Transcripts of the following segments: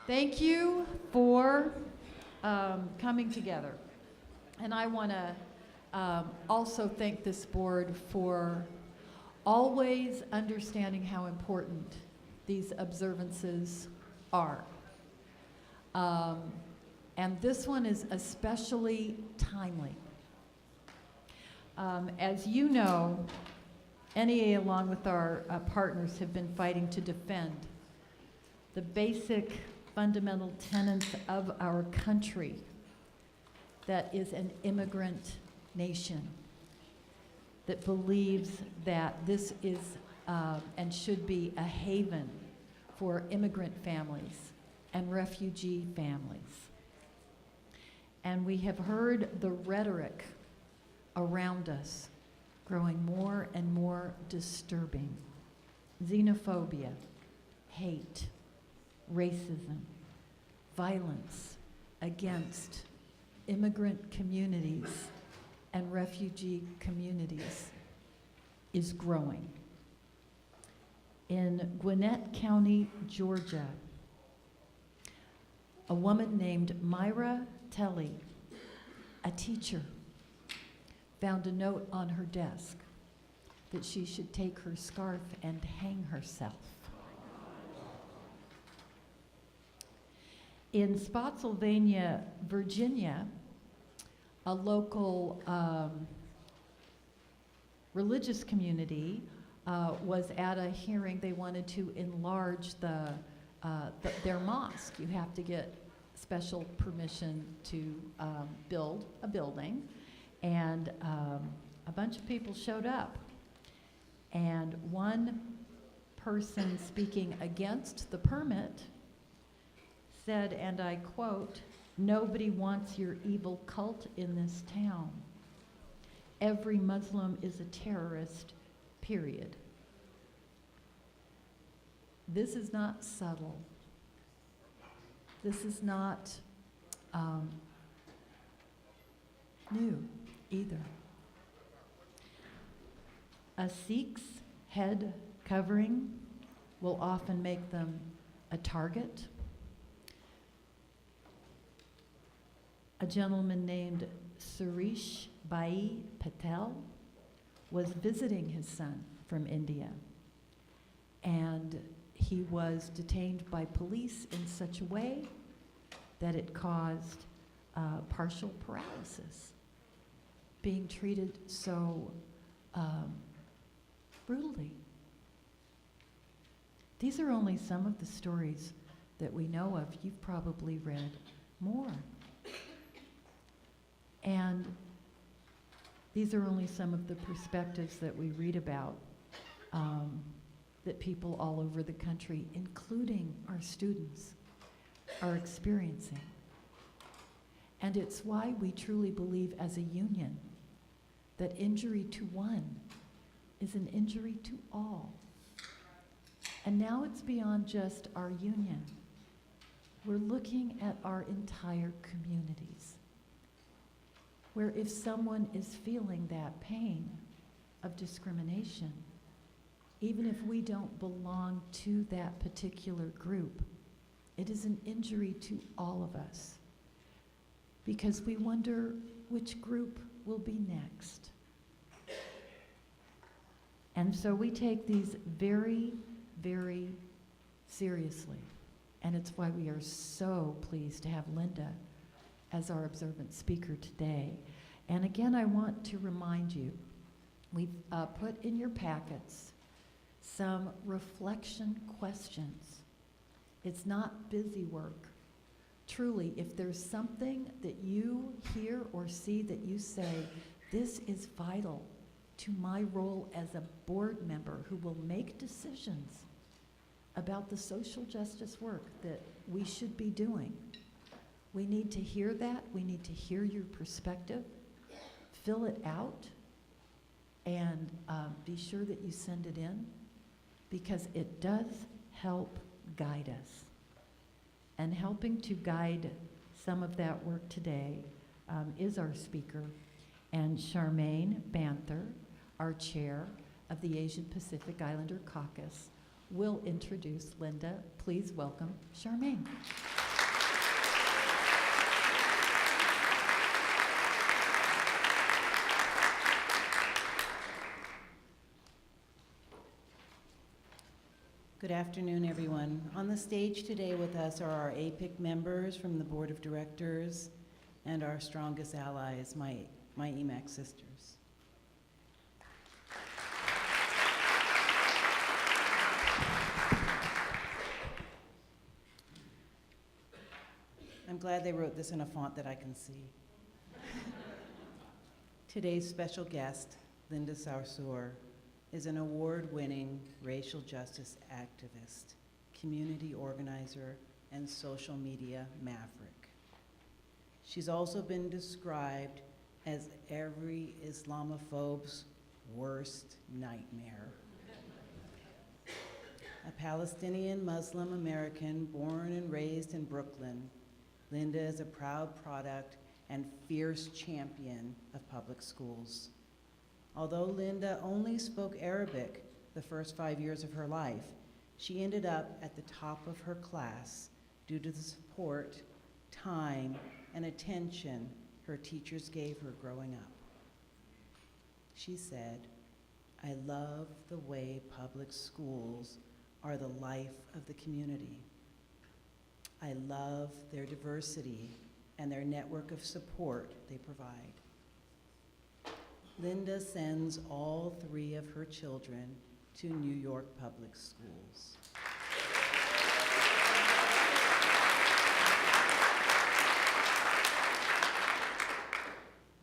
Thank you for coming together. And I want to also thank this board for always understanding how important these observances are. And this one is especially timely. As you know, NEA, along with our partners, have been fighting to defend the basic fundamental tenets of our country, that is an immigrant nation, that believes that this is and should be a haven for immigrant families and refugee families. And we have heard the rhetoric around us growing more and more disturbing. Xenophobia, hate, racism, violence against immigrant communities and refugee communities is growing. In Gwinnett County, Georgia, a woman named Myra Telly, a teacher, found a note on her desk that she should take her scarf and hang herself. In Spotsylvania, Virginia, a local religious community was at a hearing. They wanted to enlarge their mosque. You have to get special permission to build a building. And a bunch of people showed up. And one person speaking against the permit said, and I quote, "Nobody wants your evil cult in this town. Every Muslim is a terrorist, period." This is not subtle. This is not new either. A Sikh's head covering will often make them a target. A gentleman named Suresh Bhai Patel was visiting his son from India, and he was detained by police in such a way that it caused partial paralysis, being treated so brutally. These are only some of the stories that we know of. You've probably read more. And these are only some of the perspectives that we read about that people all over the country, including our students, are experiencing. And it's why we truly believe as a union that injury to one is an injury to all. And now it's beyond just our union. We're looking at our entire communities, where if someone is feeling that pain of discrimination, even if we don't belong to that particular group, it is an injury to all of us, because we wonder which group will be next. And so we take these very, very seriously. And it's why we are so pleased to have Linda as our observant speaker today. And again, I want to remind you, we've put in your packets some reflection questions. It's not busy work. Truly, if there's something that you hear or see that you say, this is vital to my role as a board member who will make decisions about the social justice work that we should be doing, we need to hear that. We need to hear your perspective. Fill it out and be sure that you send it in, because it does help guide us. And helping to guide some of that work today is our speaker, and Charmaine Banther, our chair of the Asian Pacific Islander Caucus, will introduce Linda. Please welcome Charmaine. Good afternoon, everyone. On the stage today with us are our APIC members from the Board of Directors and our strongest allies, my EMAC sisters. I'm glad they wrote this in a font that I can see. Today's special guest, Linda Sarsour, is an award-winning racial justice activist, community organizer, and social media maverick. She's also been described as every Islamophobe's worst nightmare. A Palestinian Muslim American born and raised in Brooklyn, Linda is a proud product and fierce champion of public schools. Although Linda only spoke Arabic the first 5 years of her life, she ended up at the top of her class due to the support, time, and attention her teachers gave her growing up. She said, "I love the way public schools are the life of the community. I love their diversity and their network of support they provide." Linda sends all 3 of her children to New York public schools.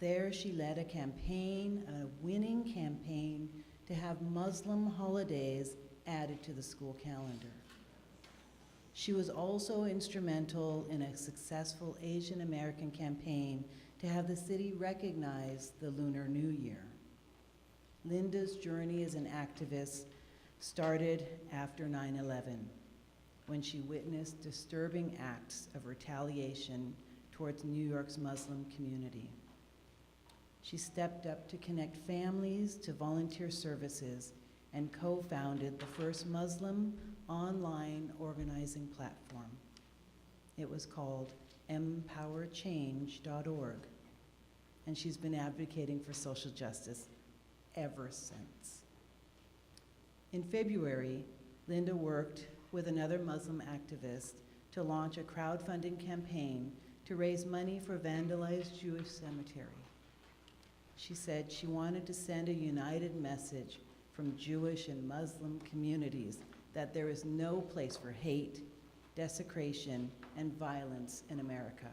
There she led a campaign, a winning campaign, to have Muslim holidays added to the school calendar. She was also instrumental in a successful Asian American campaign to have the city recognize the Lunar New Year. Linda's journey as an activist started after 9/11, when she witnessed disturbing acts of retaliation towards New York's Muslim community. She stepped up to connect families to volunteer services and co-founded the first Muslim online organizing platform. It was called empowerchange.org, and she's been advocating for social justice ever since. In February, Linda worked with another Muslim activist to launch a crowdfunding campaign to raise money for vandalized Jewish cemetery. She said she wanted to send a united message from Jewish and Muslim communities that there is no place for hate, desecration, and violence in America.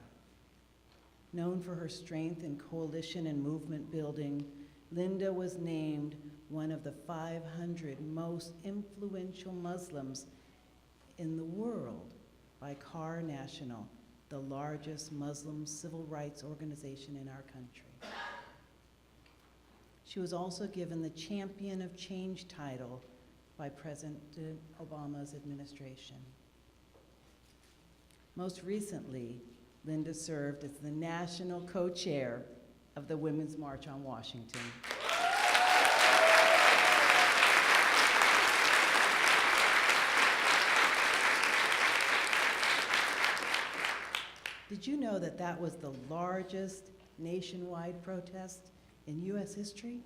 Known for her strength in coalition and movement building, Linda was named one of the 500 most influential Muslims in the world by CAR National, the largest Muslim civil rights organization in our country. She was also given the Champion of Change title by President Obama's administration. Most recently, Linda served as the national co-chair of the Women's March on Washington. Did you know that that was the largest nationwide protest in U.S. history?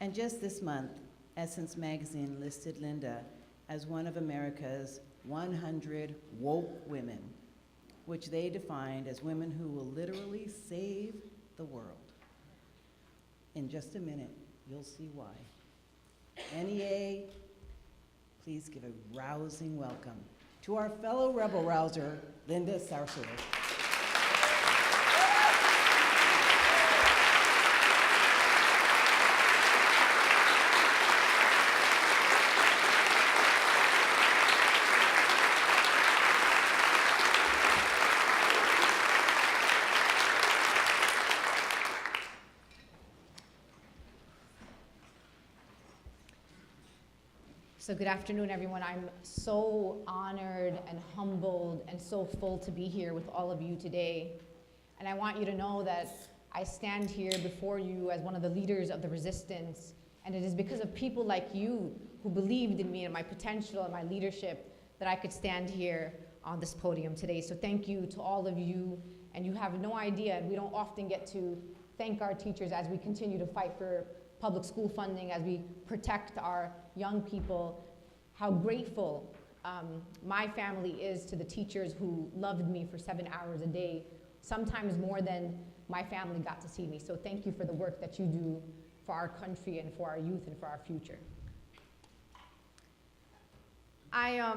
And just this month, Essence Magazine listed Linda as one of America's 100 woke women, which they defined as women who will literally save the world. In just a minute, you'll see why. NEA, please give a rousing welcome to our fellow rebel rouser, Linda Sarsour. So good afternoon, everyone. I'm so honored and humbled and so full to be here with all of you today. And I want you to know that I stand here before you as one of the leaders of the resistance, and it is because of people like you who believed in me and my potential and my leadership that I could stand here on this podium today. So thank you to all of you, and you have no idea, and we don't often get to thank our teachers as we continue to fight for public school funding, as we protect our young people, how grateful my family is to the teachers who loved me for 7 hours a day, sometimes more than my family got to see me. So thank you for the work that you do for our country and for our youth and for our future. I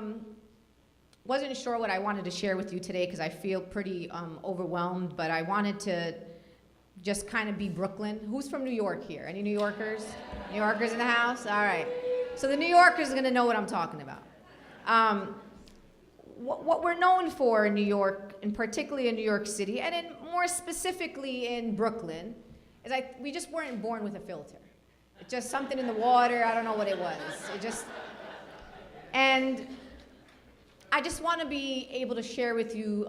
wasn't sure what I wanted to share with you today because I feel pretty overwhelmed, but I wanted to just kind of be Brooklyn. Who's from New York here? Any New Yorkers? New Yorkers in the house? All right. So the New Yorkers are going to know what I'm talking about. What we're known for in New York, and particularly in New York City, and more specifically in Brooklyn, is we just weren't born with a filter. It's just something in the water. I don't know what it was. And I just want to be able to share with you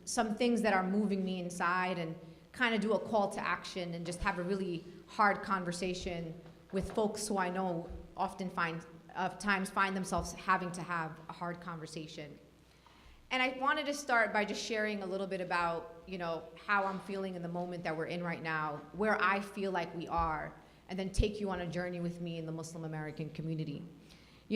some things that are moving me inside and kind of do a call to action and just have a really hard conversation with folks who I know often times find themselves having to have a hard conversation. And I wanted to start by just sharing a little bit about, how I'm feeling in the moment that we're in right now, where I feel like we are, and then take you on a journey with me in the Muslim American community.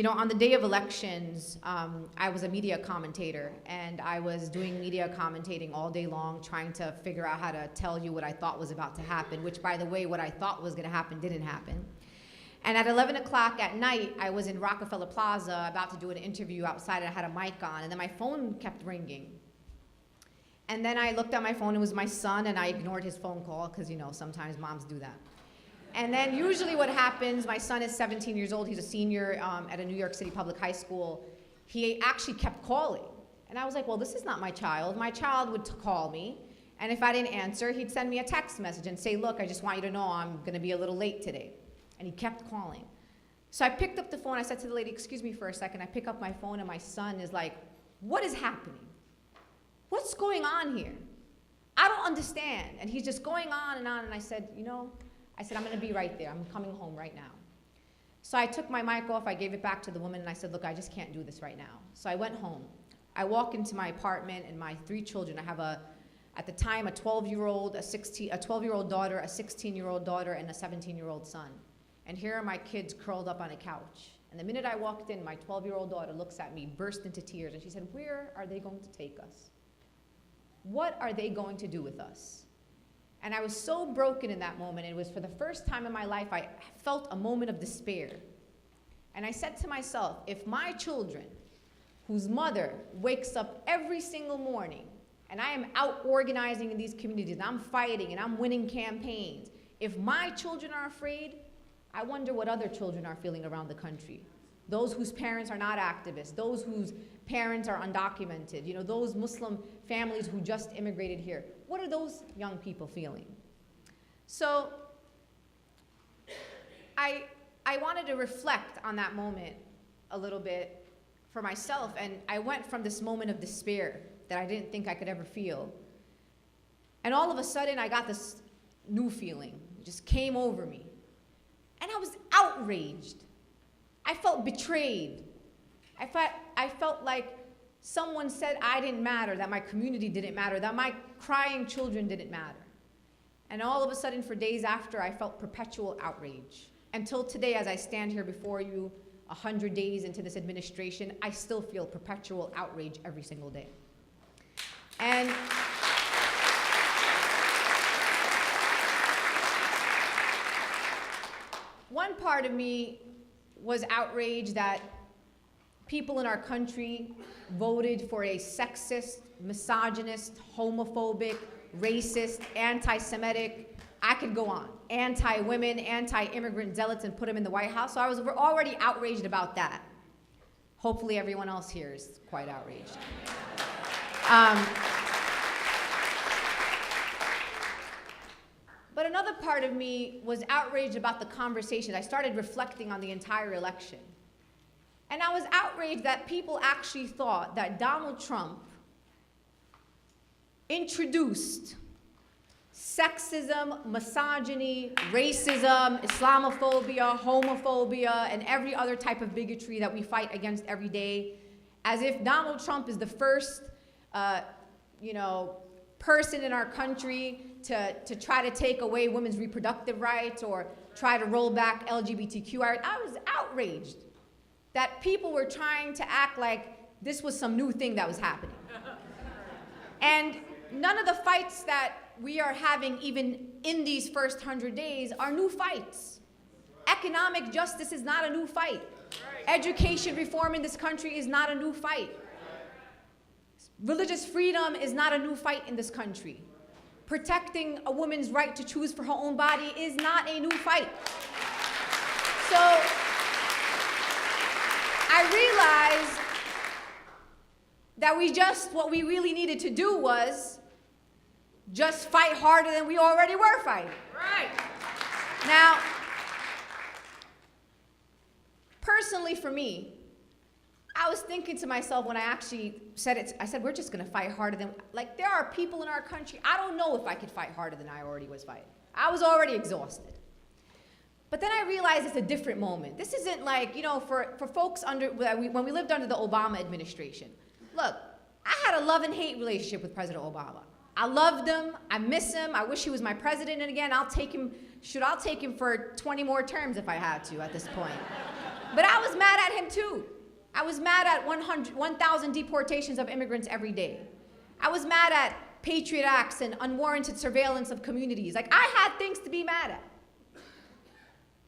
On the day of elections, I was a media commentator, and I was doing media commentating all day long, trying to figure out how to tell you what I thought was about to happen, which, by the way, what I thought was going to happen didn't happen. And at 11 o'clock at night, I was in Rockefeller Plaza about to do an interview outside, and I had a mic on, and then my phone kept ringing. And then I looked at my phone, it was my son, and I ignored his phone call, because, sometimes moms do that. And then usually what happens, my son is 17 years old, he's a senior at a New York City public high school. He actually kept calling. And I was like, well, this is not my child. My child would call me, and if I didn't answer, he'd send me a text message and say, look, I just want you to know I'm gonna be a little late today. And he kept calling. So I picked up the phone, I said to the lady, excuse me for a second. I pick up my phone and my son is like, what is happening? What's going on here? I don't understand. And he's just going on, and I said, I'm gonna be right there. I'm coming home right now. So I took my mic off, I gave it back to the woman, and I said, look, I just can't do this right now. So I went home. I walk into my apartment, and my 3 children, I have at the time, a 12-year-old, a 12-year-old daughter, a 16-year-old daughter, and a 17-year-old son. And here are my kids curled up on a couch. And the minute I walked in, my 12-year-old daughter looks at me, burst into tears, and she said, where are they going to take us? What are they going to do with us? And I was so broken in that moment. It was for the first time in my life, I felt a moment of despair. And I said to myself, if my children, whose mother wakes up every single morning, and I am out organizing in these communities, and I'm fighting, and I'm winning campaigns, if my children are afraid, I wonder what other children are feeling around the country. Those whose parents are not activists, those whose parents are undocumented, those Muslim families who just immigrated here. What are those young people feeling? So I wanted to reflect on that moment a little bit for myself, and I went from this moment of despair that I didn't think I could ever feel. And all of a sudden, I got this new feeling. It just came over me. And I was outraged. I felt betrayed. I felt like someone said I didn't matter, that my community didn't matter, that my crying children didn't matter. And all of a sudden, for days after, I felt perpetual outrage. Until today, as I stand here before you, 100 days into this administration, I still feel perpetual outrage every single day. And one part of me was outraged that people in our country voted for a sexist, misogynist, homophobic, racist, anti-Semitic, I could go on, anti-women, anti-immigrant zealots, and put them in the White House. So I was already outraged about that. Hopefully everyone else here is quite outraged. But another part of me was outraged about the conversation. I started reflecting on the entire election. And I was outraged that people actually thought that Donald Trump introduced sexism, misogyny, racism, Islamophobia, homophobia, and every other type of bigotry that we fight against every day, as if Donald Trump is the first, person in our country to try to take away women's reproductive rights or try to roll back LGBTQ rights. I was outraged that people were trying to act like this was some new thing that was happening. And none of the fights that we are having even in these first 100 days are new fights. Economic justice is not a new fight. Education reform in this country is not a new fight. Religious freedom is not a new fight in this country. Protecting a woman's right to choose for her own body is not a new fight. So I realized that what we really needed to do was just fight harder than we already were fighting. Right. Now, personally for me, I was thinking to myself when I actually said it, I said, we're just gonna fight harder than, like, there are people in our country, I don't know if I could fight harder than I already was fighting. I was already exhausted. But then I realized it's a different moment. This isn't like, for folks when we lived under the Obama administration. Look, I had a love and hate relationship with President Obama. I loved him, I miss him, I wish he was my president, and again, I'll take him for 20 more terms if I had to at this point. But I was mad at him too. I was mad at 1,000 deportations of immigrants every day. I was mad at Patriot Acts and unwarranted surveillance of communities. Like, I had things to be mad at.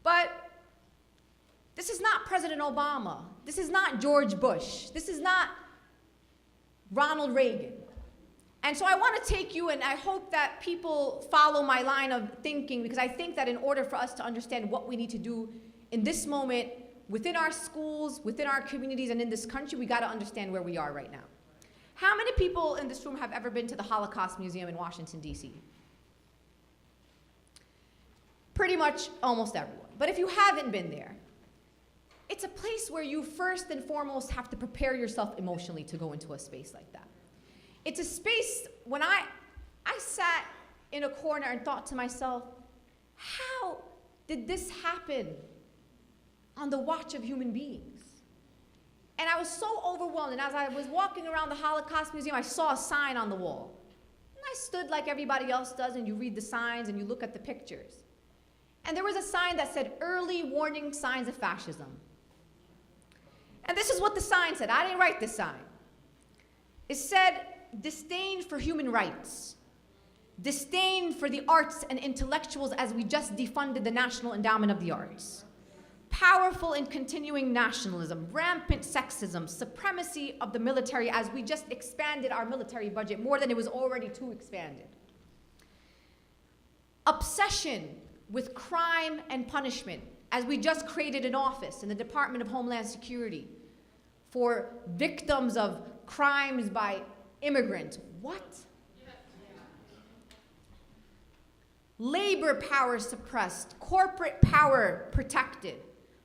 But this is not President Obama. This is not George Bush. This is not Ronald Reagan. And so I want to take you, and I hope that people follow my line of thinking, because I think that in order for us to understand what we need to do in this moment, within our schools, within our communities, and in this country, we got to understand where we are right now. How many people in this room have ever been to the Holocaust Museum in Washington, D.C.? Pretty much almost everyone. But if you haven't been there, it's a place where you first and foremost have to prepare yourself emotionally to go into a space like that. It's a space when I sat in a corner and thought to myself, how did this happen on the watch of human beings? And I was so overwhelmed, and as I was walking around the Holocaust Museum, I saw a sign on the wall. And I stood like everybody else does, and you read the signs and you look at the pictures. And there was a sign that said, "Early warning signs of fascism." And this is what the sign said. I didn't write this sign. It said, "Disdain for human rights, disdain for the arts and intellectuals as we just defunded the National Endowment of the Arts. Powerful and continuing nationalism, rampant sexism, supremacy of the military as we just expanded our military budget more than it was already too expanded. Obsession with crime and punishment as we just created an office in the Department of Homeland Security for victims of crimes by immigrants." What? Labor power suppressed, corporate power protected,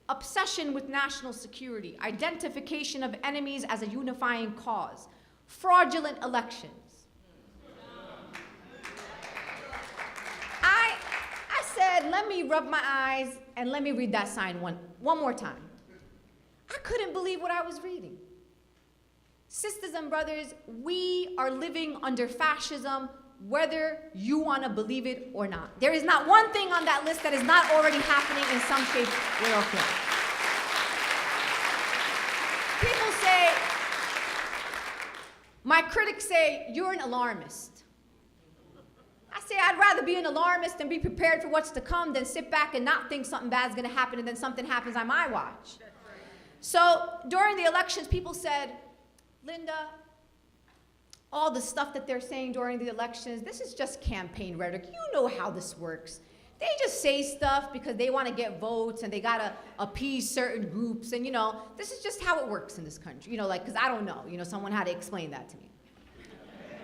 obsession with national security, identification of enemies as a unifying cause, fraudulent elections. I said, let me rub my eyes and let me read that sign one more time. I couldn't believe what I was reading. Sisters and brothers, we are living under fascism, whether you want to believe it or not. There is not one thing on that list that is not already happening in some shape, way, or form. People say, my critics say, you're an alarmist. I say, I'd rather be an alarmist and be prepared for what's to come than sit back and not think something bad's going to happen and then something happens on my watch. So during the elections, people said, "Linda, all the stuff that they're saying during the elections, this is just campaign rhetoric. You know how this works. They just say stuff because they want to get votes and they got to appease certain groups. And, this is just how it works in this country. Because I don't know. Someone had to explain that to me."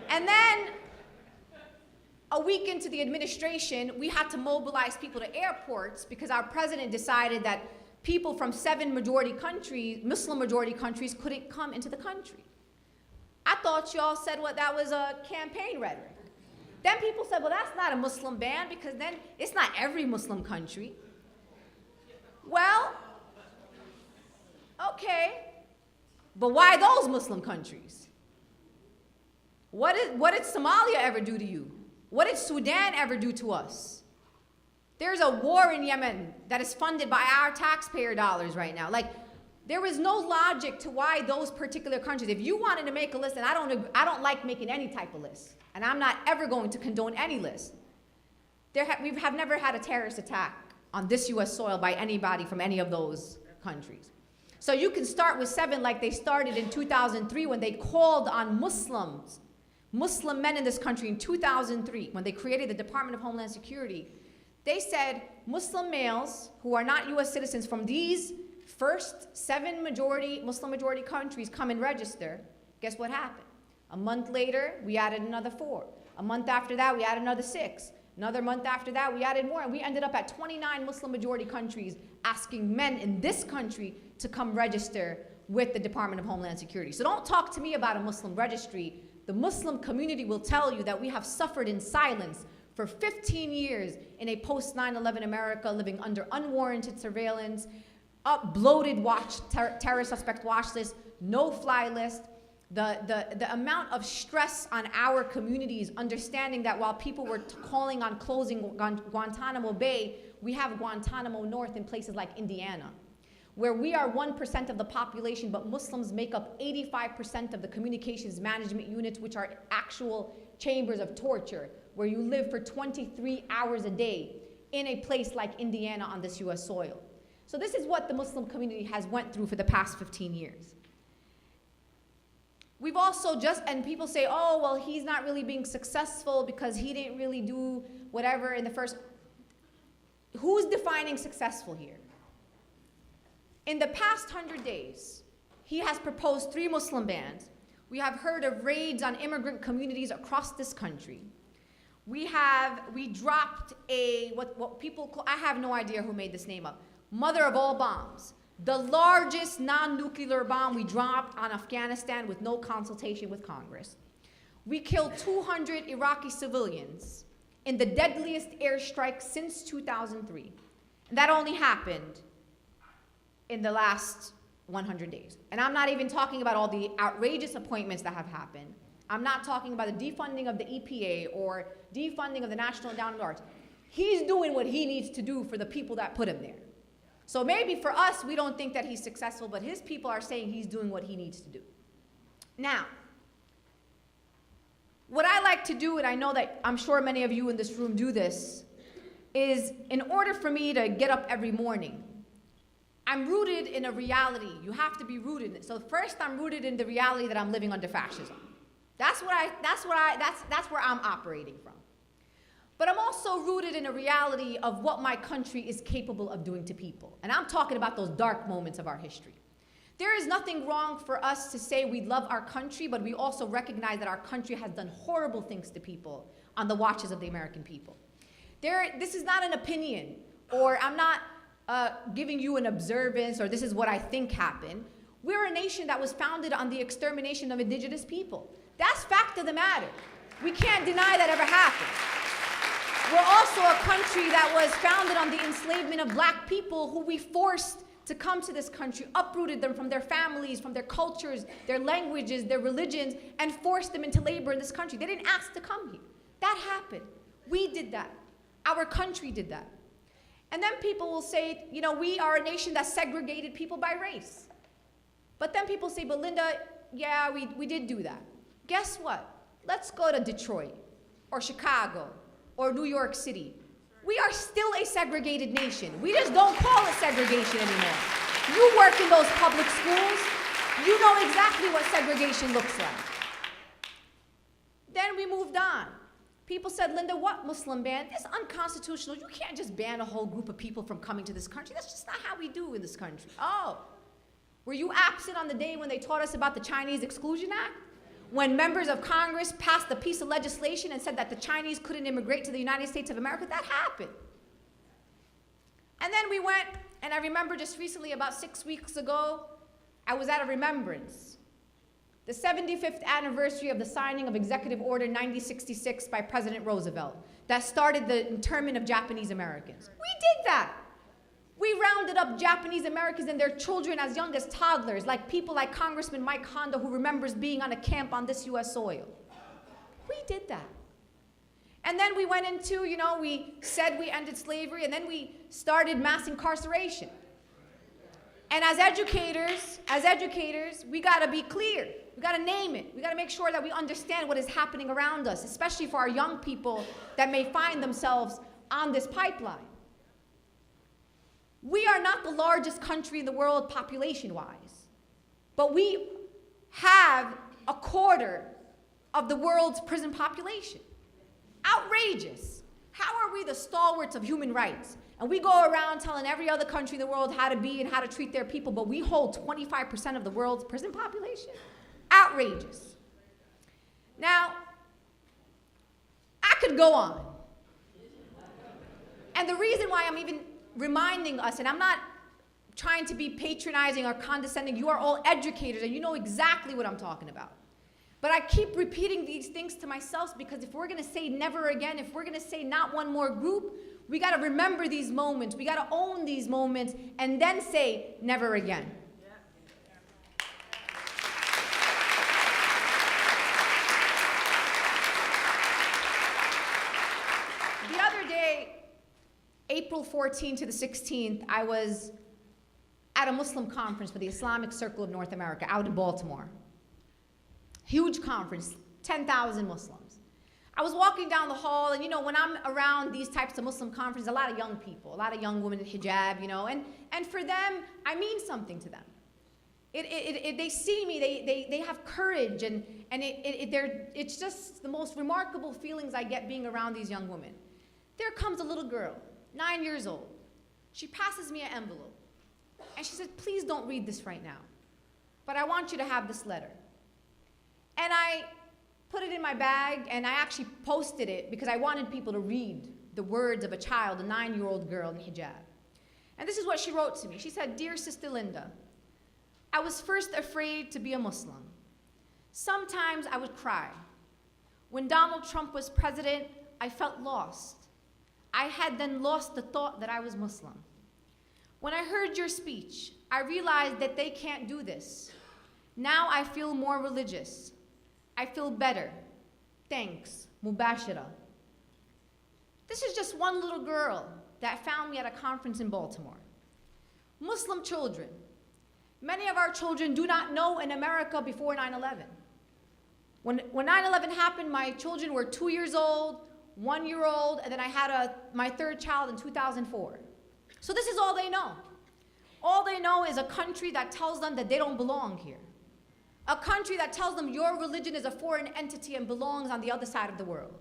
And then a week into the administration, we had to mobilize people to airports because our president decided that people from 7 majority countries, Muslim majority countries, couldn't come into the country. I thought y'all said that was a campaign rhetoric. Then people said, well, that's not a Muslim ban because then it's not every Muslim country. Well, okay, but why those Muslim countries? What did Somalia ever do to you? What did Sudan ever do to us? There's a war in Yemen that is funded by our taxpayer dollars right now. Like, there is no logic to why those particular countries. If you wanted to make a list, and I don't like making any type of list, and I'm not ever going to condone any list. We have never had a terrorist attack on this U.S. soil by anybody from any of those countries. So you can start with 7 like they started in 2003 when they called on Muslims, Muslim men in this country in 2003 when they created the Department of Homeland Security. They said Muslim males who are not U.S. citizens from these first 7 Muslim majority countries come and register. Guess what happened? A month later, we added another 4. A month after that, we added another 6. Another month after that, we added more. And we ended up at 29 Muslim majority countries asking men in this country to come register with the Department of Homeland Security. So don't talk to me about a Muslim registry. The Muslim community will tell you that we have suffered in silence for 15 years in a post-9/11 America, living under unwarranted surveillance, bloated terror suspect watch list, no-fly list. The amount of stress on our communities, understanding that while people were calling on closing Guantanamo Bay, we have Guantanamo North in places like Indiana, where we are 1% of the population, but Muslims make up 85% of the communications management units, which are actual chambers of torture, where you live for 23 hours a day in a place like Indiana on this US soil. So this is what the Muslim community has went through for the past 15 years. We've also and people say, oh, well, he's not really being successful because he didn't really do whatever in the first. Who's defining successful here? In the past 100 days, he has proposed 3 Muslim bans. We have heard of raids on immigrant communities across this country. We dropped what people call, I have no idea who made this name up, mother of all bombs. The largest non-nuclear bomb we dropped on Afghanistan with no consultation with Congress. We killed 200 Iraqi civilians in the deadliest airstrike since 2003. And that only happened in the last 100 days. And I'm not even talking about all the outrageous appointments that have happened. I'm not talking about the defunding of the EPA or defunding of the National Endowment of the Arts. He's doing what he needs to do for the people that put him there. So maybe for us, we don't think that he's successful, but his people are saying he's doing what he needs to do. Now, what I like to do, and I know that I'm sure many of you in this room do this, is in order for me to get up every morning, I'm rooted in a reality. You have to be rooted in it. So first, I'm rooted in the reality that I'm living under fascism. That's where I'm operating from. But I'm also rooted in a reality of what my country is capable of doing to people. And I'm talking about those dark moments of our history. There is nothing wrong for us to say we love our country, but we also recognize that our country has done horrible things to people on the watches of the American people. This is not an opinion, or I'm not giving you an observance, or this is what I think happened. We're a nation that was founded on the extermination of indigenous people. That's fact of the matter. We can't deny that ever happened. We're also a country that was founded on the enslavement of black people who we forced to come to this country, uprooted them from their families, from their cultures, their languages, their religions, and forced them into labor in this country. They didn't ask to come here. That happened. We did that. Our country did that. And then people will say, you know, we are a nation that segregated people by race. But then people say, but Linda, yeah, we did do that. Guess what? Let's go to Detroit or Chicago or New York City. We are still a segregated nation. We just don't call it segregation anymore. You work in those public schools, you know exactly what segregation looks like. Then we moved on. People said, Linda, what Muslim ban? It's unconstitutional. You can't just ban a whole group of people from coming to this country. That's just not how we do in this country. Oh, were you absent on the day when they taught us about the Chinese Exclusion Act? When members of Congress passed a piece of legislation and said that the Chinese couldn't immigrate to the United States of America? That happened. And then we went, and I remember just recently, about 6 weeks ago, I was at a remembrance. the 75th anniversary of the signing of Executive Order 9066 by President Roosevelt that started the internment of Japanese Americans. We did that. We rounded up Japanese Americans and their children as young as toddlers, like people like Congressman Mike Honda, who remembers being on a camp on this US soil. We did that. And then we went into, we said we ended slavery, and then we started mass incarceration. And as educators, we gotta be clear. We gotta name it. We gotta make sure that we understand what is happening around us, especially for our young people that may find themselves on this pipeline. We are not the largest country in the world population-wise, but we have a quarter of the world's prison population. Outrageous. How are we the stalwarts of human rights? And we go around telling every other country in the world how to be and how to treat their people, but we hold 25% of the world's prison population? Outrageous. Now, I could go on. And the reason why I'm even reminding us, and I'm not trying to be patronizing or condescending, you are all educators and you know exactly what I'm talking about. But I keep repeating these things to myself because if we're gonna say never again, if we're gonna say not one more group, we gotta remember these moments, we gotta own these moments, and then say never again. The other day, April 14th to the 16th, I was at a Muslim conference for the Islamic Circle of North America out in Baltimore. Huge conference, 10,000 Muslims. I was walking down the hall, and when I'm around these types of Muslim conferences, a lot of young people, a lot of young women in hijab, and for them, I mean something to them. They see me, they have courage, and it's just the most remarkable feelings I get being around these young women. There comes a little girl, 9 years old. She passes me an envelope, and she said, please don't read this right now, but I want you to have this letter. And I put it in my bag, and I actually posted it because I wanted people to read the words of a child, a 9-year-old girl in hijab. And this is what she wrote to me. She said, Dear Sister Linda, I was first afraid to be a Muslim. Sometimes I would cry. When Donald Trump was president, I felt lost. I had then lost the thought that I was Muslim. When I heard your speech, I realized that they can't do this. Now I feel more religious. I feel better. Thanks, Mubashira. This is just one little girl that found me at a conference in Baltimore. Muslim children. Many of our children do not know in America before 9/11. When 9/11 happened, my children were 2 years old, 1 year old, and then I had my third child in 2004. So this is all they know. All they know is a country that tells them that they don't belong here. A country that tells them your religion is a foreign entity and belongs on the other side of the world.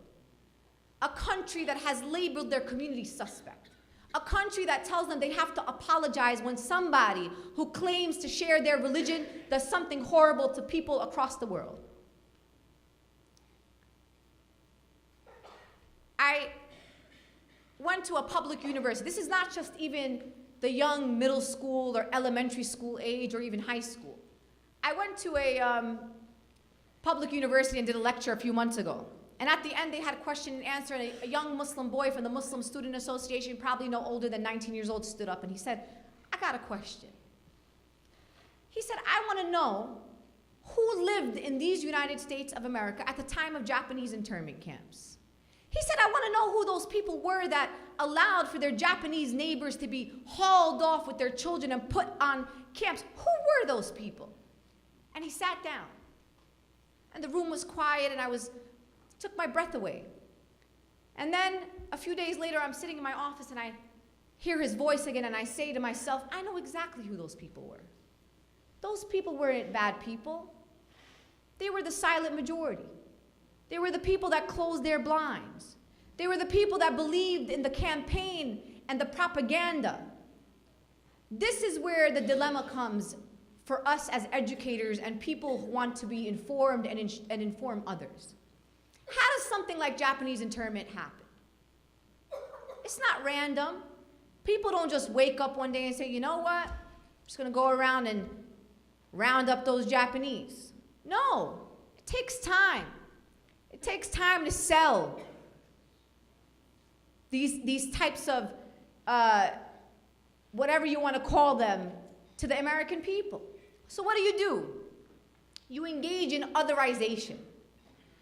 A country that has labeled their community suspect. A country that tells them they have to apologize when somebody who claims to share their religion does something horrible to people across the world. I went to a public university. This is not just even the young middle school or elementary school age or even high school. I went to a public university and did a lecture a few months ago. And at the end, they had a question and answer, and a young Muslim boy from the Muslim Student Association, probably no older than 19 years old, stood up and he said, I got a question. He said, I want to know who lived in these United States of America at the time of Japanese internment camps. He said, I want to know who those people were that allowed for their Japanese neighbors to be hauled off with their children and put on camps. Who were those people? And he sat down. And the room was quiet, and took my breath away. And then a few days later, I'm sitting in my office, and I hear his voice again, and I say to myself, I know exactly who those people were. Those people weren't bad people. They were the silent majority. They were the people that closed their blinds. They were the people that believed in the campaign and the propaganda. This is where the dilemma comes for us as educators and people who want to be informed and inform others. How does something like Japanese internment happen? It's not random. People don't just wake up one day and say, you know what? I'm just going to go around and round up those Japanese. No, it takes time. It takes time to sell these types of whatever you want to call them to the American people. So what do? You engage in otherization.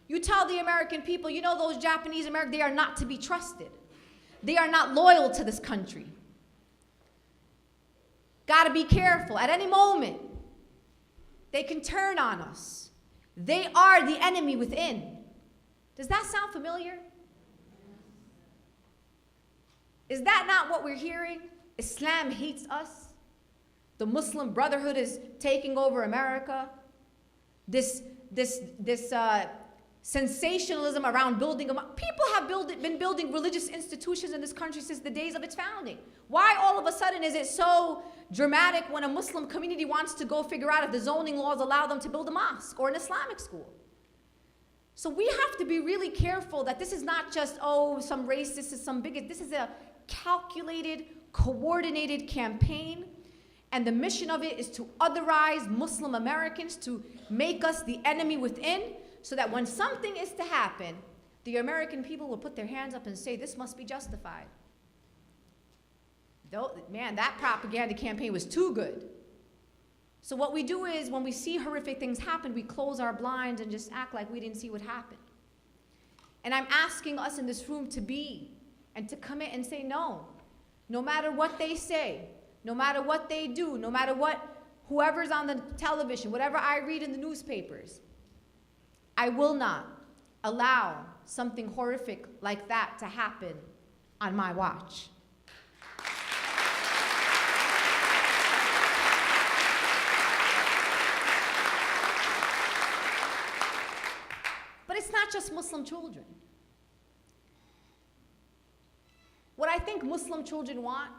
You tell the American people, you know, those Japanese Americans, they are not to be trusted. They are not loyal to this country. Got to be careful. At any moment, they can turn on us. They are the enemy within. Does that sound familiar? Is that not what we're hearing? Islam hates us. The Muslim Brotherhood is taking over America. This sensationalism around building them up. People have been building religious institutions in this country since the days of its founding. Why all of a sudden is it so dramatic when a Muslim community wants to go figure out if the zoning laws allow them to build a mosque or an Islamic school? So we have to be really careful that this is not just, oh, some racist, this is some bigot. This is a calculated, coordinated campaign. And the mission of it is to otherize Muslim Americans, to make us the enemy within, so that when something is to happen, the American people will put their hands up and say, this must be justified. Though, man, that propaganda campaign was too good. So what we do is, when we see horrific things happen, we close our blinds and just act like we didn't see what happened. And I'm asking us in this room to be, and to commit and say no. No matter what they say, no matter what they do, no matter what, whoever's on the television, whatever I read in the newspapers, I will not allow something horrific like that to happen on my watch. But it's not just Muslim children. What I think Muslim children want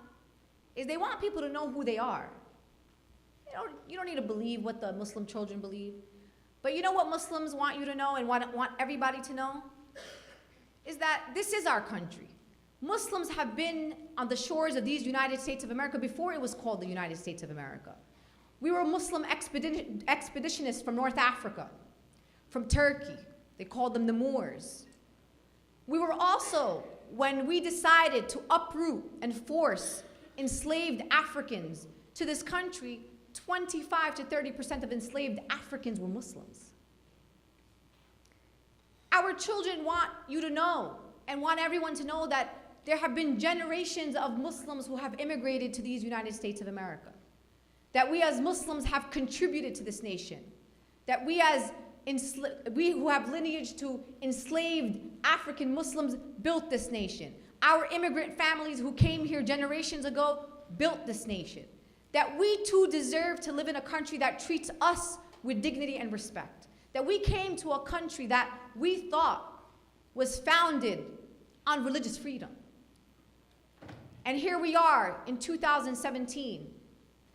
is they want people to know who they are. You don't need to believe what the Muslim children believe. But you know what Muslims want you to know and want everybody to know? Is that this is our country. Muslims have been on the shores of these United States of America before it was called the United States of America. We were Muslim expeditionists from North Africa, from Turkey. They called them the Moors. We were also, when we decided to uproot and force enslaved Africans to this country, 25 to 30% of enslaved Africans were Muslims. Our children want you to know, and want everyone to know, that there have been generations of Muslims who have immigrated to these United States of America. That we as Muslims have contributed to this nation. That we who have lineage to enslaved African Muslims built this nation. Our immigrant families who came here generations ago built this nation. That we too deserve to live in a country that treats us with dignity and respect. That we came to a country that we thought was founded on religious freedom. And here we are in 2017,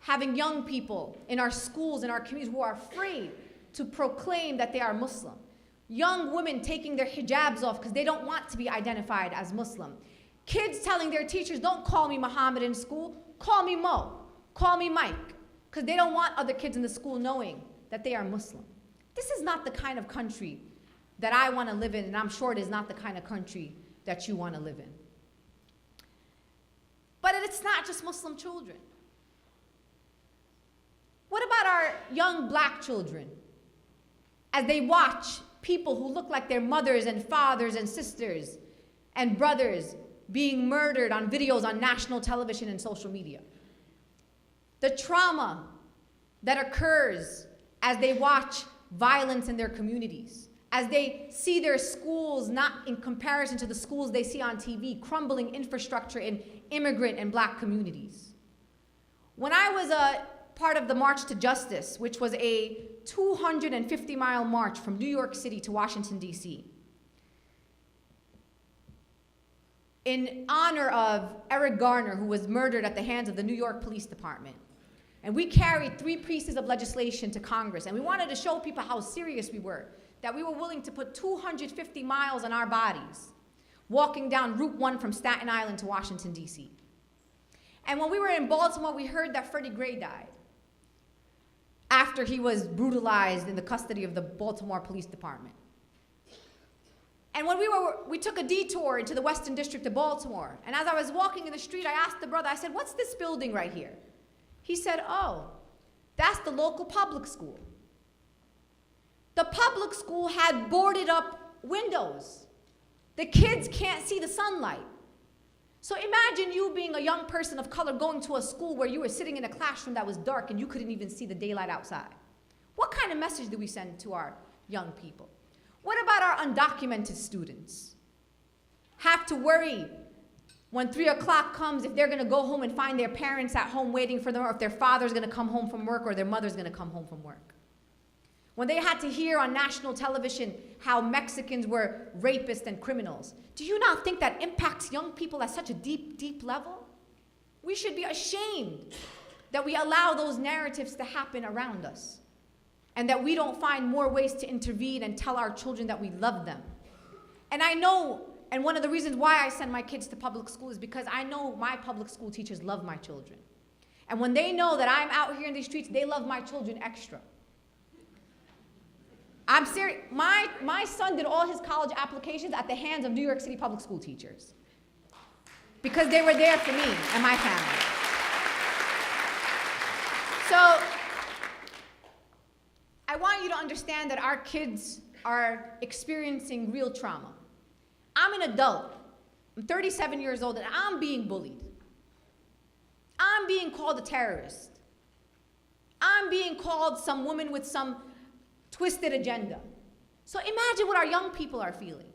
having young people in our schools, in our communities, who are afraid to proclaim that they are Muslim. Young women taking their hijabs off because they don't want to be identified as Muslim. Kids telling their teachers, don't call me Muhammad in school, call me Mo, call me Mike, because they don't want other kids in the school knowing that they are Muslim. This is not the kind of country that I want to live in, and I'm sure it is not the kind of country that you want to live in. But it's not just Muslim children. What about our young black children? As they watch people who look like their mothers and fathers and sisters and brothers being murdered on videos on national television and social media. The trauma that occurs as they watch violence in their communities, as they see their schools not in comparison to the schools they see on TV, crumbling infrastructure in immigrant and black communities. When I was a part of the March to Justice, which was a 250-mile march from New York City to Washington, D.C., in honor of Eric Garner, who was murdered at the hands of the New York Police Department. And we carried 3 pieces of legislation to Congress, and we wanted to show people how serious we were, that we were willing to put 250 miles on our bodies, walking down Route 1 from Staten Island to Washington, D.C. And when we were in Baltimore, we heard that Freddie Gray died. After after he was brutalized in the custody of the Baltimore Police Department. And when we took a detour into the Western District of Baltimore, and as I was walking in the street, I asked the brother, I said, what's this building right here? He said, oh, that's the local public school. The public school had boarded up windows. The kids can't see the sunlight. So imagine you being a young person of color going to a school where you were sitting in a classroom that was dark and you couldn't even see the daylight outside. What kind of message do we send to our young people? What about our undocumented students? Have to worry when 3 o'clock comes if they're gonna go home and find their parents at home waiting for them, or if their father's gonna come home from work or their mother's gonna come home from work. When they had to hear on national television how Mexicans were rapists and criminals. Do you not think that impacts young people at such a deep, deep level? We should be ashamed that we allow those narratives to happen around us, and that we don't find more ways to intervene and tell our children that we love them. And I know, and one of the reasons why I send my kids to public school is because I know my public school teachers love my children. And when they know that I'm out here in these streets, they love my children extra. I'm serious. My son did all his college applications at the hands of New York City public school teachers, because they were there for me and my family. So I want you to understand that our kids are experiencing real trauma. I'm an adult. I'm 37 years old, and I'm being bullied. I'm being called a terrorist. I'm being called some woman with some twisted agenda. So imagine what our young people are feeling.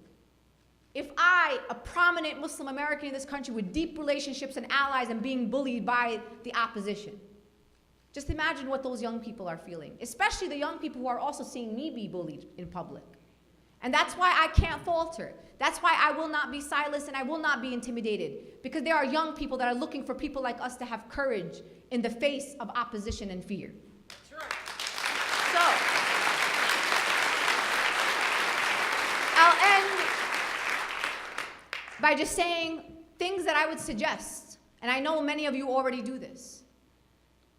If I, a prominent Muslim American in this country with deep relationships and allies, am being bullied by the opposition. Just imagine what those young people are feeling, especially the young people who are also seeing me be bullied in public. And that's why I can't falter. That's why I will not be silenced and I will not be intimidated, because there are young people that are looking for people like us to have courage in the face of opposition and fear. That's right. So, I'll end by just saying things that I would suggest, and I know many of you already do this.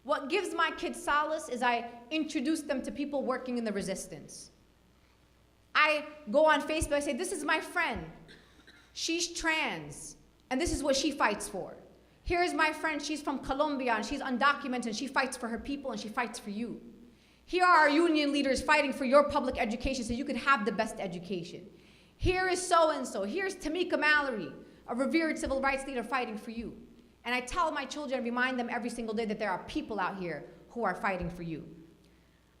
What gives my kids solace is I introduce them to people working in the resistance. I go on Facebook, I say, this is my friend. She's trans, and this is what she fights for. Here's my friend, she's from Colombia, and she's undocumented, and she fights for her people, and she fights for you. Here are our union leaders fighting for your public education so you can have the best education. Here is so-and-so. Here's Tamika Mallory, a revered civil rights leader fighting for you. And I tell my children, remind them every single day that there are people out here who are fighting for you.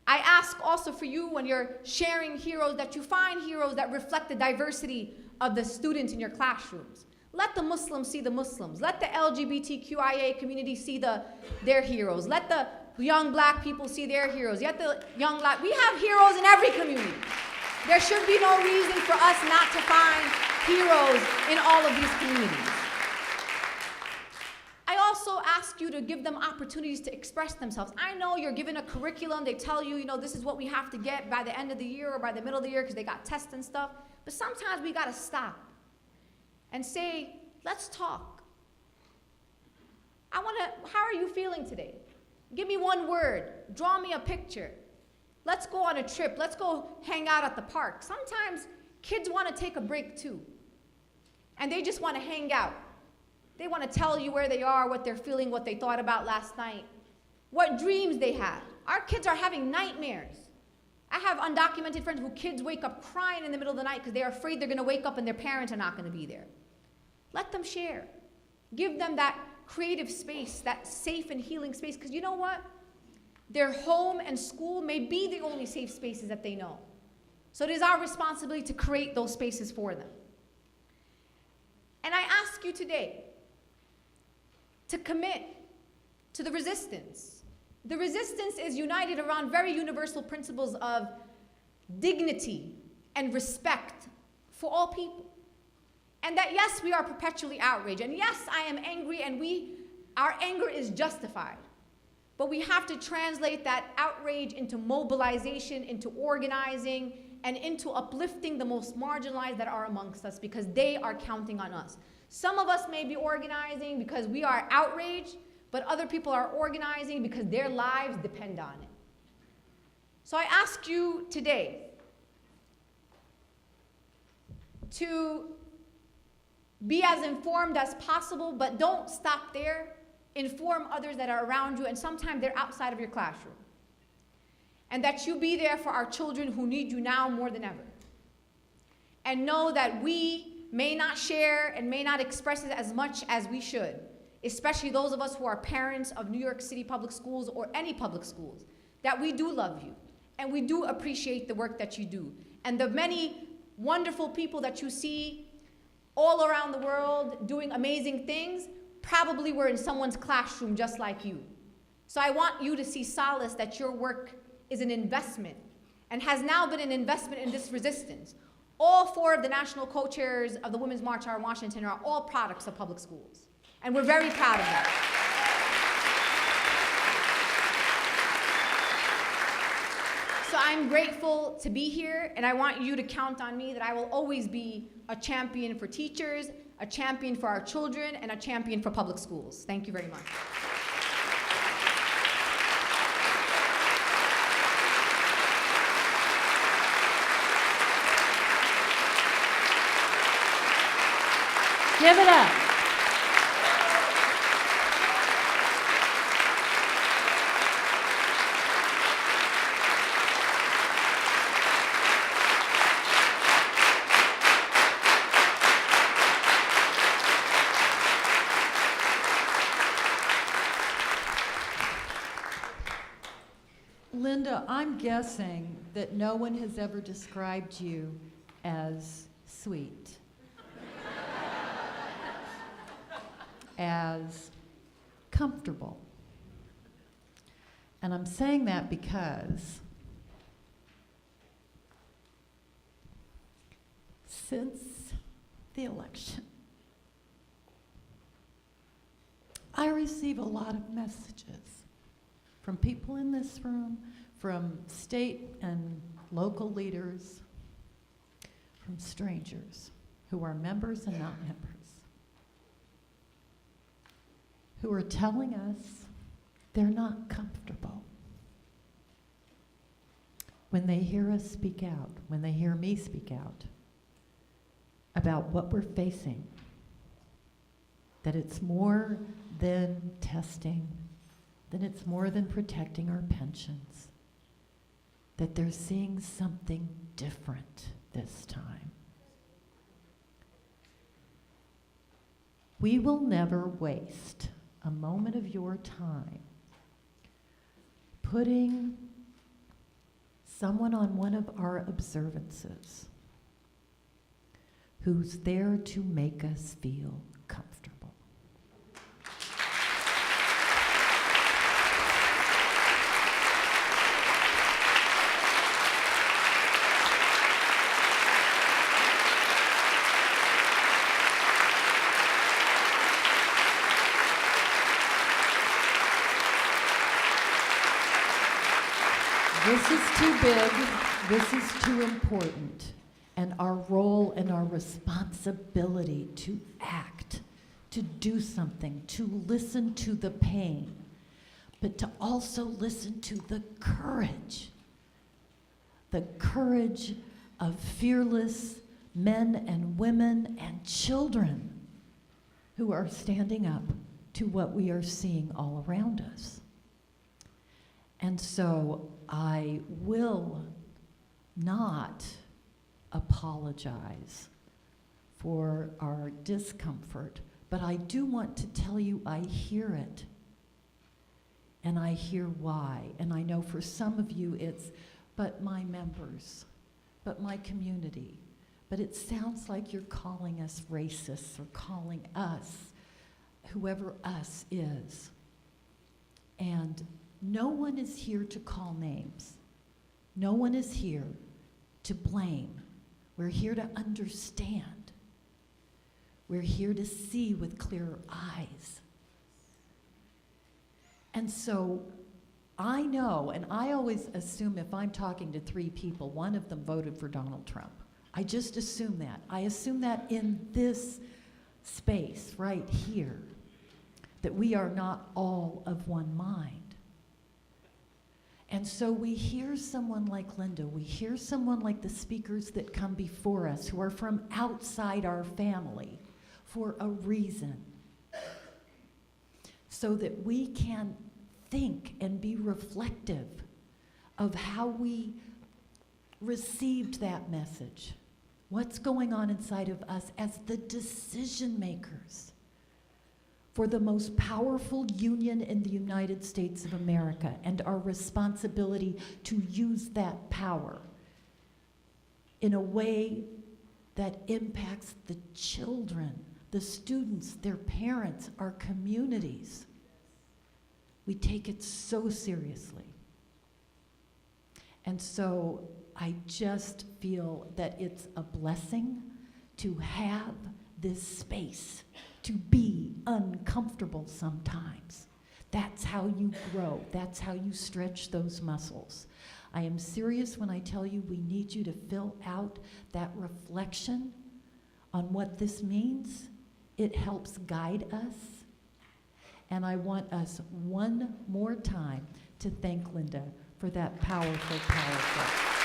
I ask also for you, when you're sharing heroes, that you find heroes that reflect the diversity of the students in your classrooms. Let the Muslims see the Muslims. Let the LGBTQIA community see their heroes. Let the young black people see their heroes. Yet the young black, we have heroes in every community. There should be no reason for us not to find heroes in all of these communities. I also ask you to give them opportunities to express themselves. I know you're given a curriculum, they tell you, this is what we have to get by the end of the year or by the middle of the year because they got tests and stuff, but sometimes we gotta stop and say, let's talk. How are you feeling today? Give me one word, draw me a picture. Let's go on a trip, let's go hang out at the park. Sometimes kids wanna take a break too, and they just wanna hang out. They want to tell you where they are, what they're feeling, what they thought about last night, what dreams they had. Our kids are having nightmares. I have undocumented friends whose kids wake up crying in the middle of the night because they're afraid they're going to wake up and their parents are not going to be there. Let them share. Give them that creative space, that safe and healing space, because you know what? Their home and school may be the only safe spaces that they know. So it is our responsibility to create those spaces for them. And I ask you today to commit to the resistance. The resistance is united around very universal principles of dignity and respect for all people. And that yes, we are perpetually outraged, and yes, I am angry, and our anger is justified. But we have to translate that outrage into mobilization, into organizing, and into uplifting the most marginalized that are amongst us, because they are counting on us. Some of us may be organizing because we are outraged, but other people are organizing because their lives depend on it. So I ask you today to be as informed as possible, but don't stop there. Inform others that are around you, and sometimes they're outside of your classroom. And that you be there for our children who need you now more than ever. And know that we may not share and may not express it as much as we should, especially those of us who are parents of New York City public schools or any public schools, that we do love you, and we do appreciate the work that you do. And the many wonderful people that you see all around the world doing amazing things probably were in someone's classroom just like you. So I want you to see solace that your work is an investment and has now been an investment in this resistance. All 4 of the national co-chairs of the Women's March on Washington are all products of public schools. And we're very proud of that. So I'm grateful to be here, and I want you to count on me that I will always be a champion for teachers, a champion for our children, and a champion for public schools. Thank you very much. Give it up. Linda, I'm guessing that no one has ever described you as sweet, as comfortable. And I'm saying that because since the election, I receive a lot of messages from people in this room, from state and local leaders, from strangers who are members and not members, who are telling us they're not comfortable when they hear us speak out, when they hear me speak out about what we're facing, that it's more than testing, that it's more than protecting our pensions, that they're seeing something different this time. We will never waste a moment of your time putting someone on one of our observances who's there to make us feel comfortable. This is too big, this is too important, and our role and our responsibility to act, to do something, to listen to the pain, but to also listen to the courage of fearless men and women and children who are standing up to what we are seeing all around us. And so I will not apologize for our discomfort, but I do want to tell you I hear it, and I hear why. And I know for some of you it's, but my members, but my community, but it sounds like you're calling us racists or calling us, whoever us is. And no one is here to call names. No one is here to blame. We're here to understand. We're here to see with clearer eyes. And so I know, and I always assume if I'm talking to 3 people, one of them voted for Donald Trump. I just assume that. I assume that in this space right here, that we are not all of one mind. And so we hear someone like Linda, we hear someone like the speakers that come before us who are from outside our family for a reason, so that we can think and be reflective of how we received that message. What's going on inside of us as the decision makers for the most powerful union in the United States of America, and our responsibility to use that power in a way that impacts the children, the students, their parents, our communities. We take it so seriously. And so I just feel that it's a blessing to have this space, to be uncomfortable sometimes. That's how you grow. That's how you stretch those muscles. I am serious when I tell you we need you to fill out that reflection on what this means. It helps guide us. And I want us one more time to thank Linda for that powerful, powerful